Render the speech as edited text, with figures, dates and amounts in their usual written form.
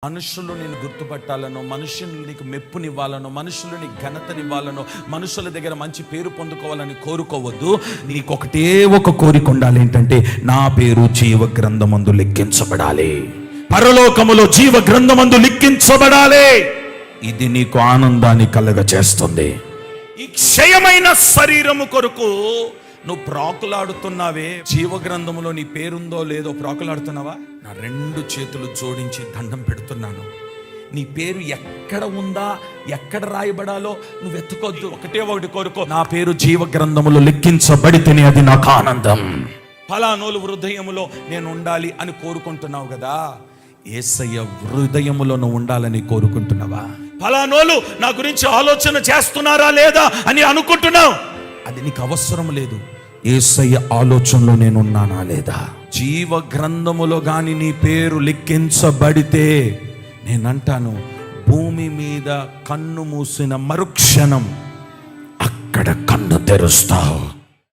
మనుషులు నేను గుర్తుపట్టాలనో, మనుషులు నీకు మెప్పునివ్వాలనో, మనుషులు నీకు ఘనతనివ్వాలనో, మనుషుల దగ్గర మంచి పేరు పొందుకోవాలని కోరుకోవద్దు. నీకు ఒకటే ఒక కోరిక ఉండాలి, ఏంటంటే నా పేరు జీవ గ్రంథమందు లిఖించబడాలి, పరలోకములో జీవ గ్రంథమందు లిఖించబడాలి. ఇది నీకు ఆనందాన్ని కలగ చేస్తుంది. ఈ క్షయమైన శరీరము కొరకు నువ్వు ప్రాకులాడుతున్నావే, జీవ గ్రంథములో నీ పేరుందో లేదో ప్రాకులాడుతున్నావా? నా 2 చేతులు జోడించి దండం పెడుతున్నాను. నీ పేరు ఎక్కడ ఉందా, ఎక్కడ రాయబడాలో నువ్వు వెతుకొద్దు. ఒకటే ఒకటి కోరుకో, నా పేరు జీవ గ్రంథములో లిఖించబడితేనే అది నాకు ఆనందం. ఫలానోలు హృదయములో నేను ఉండాలి అని కోరుకుంటున్నావు కదా, యేసయ్య హృదయములో నువ్వు ఉండాలని కోరుకుంటున్నావా? ఫలానోలు నా గురించి ఆలోచన చేస్తున్నారా లేదా అని అనుకుంటున్నావు, అది నీకు అవసరం లేదు. యేసయ్య ఆలోచనలో నేనున్నానా లేదా? జీవ గ్రంథములో గాని నీ పేరు లిఖించబడితే నేనంటాను, భూమి మీద కన్ను మూసిన మరుక్షణం అక్కడ కన్ను తెరుస్తావు.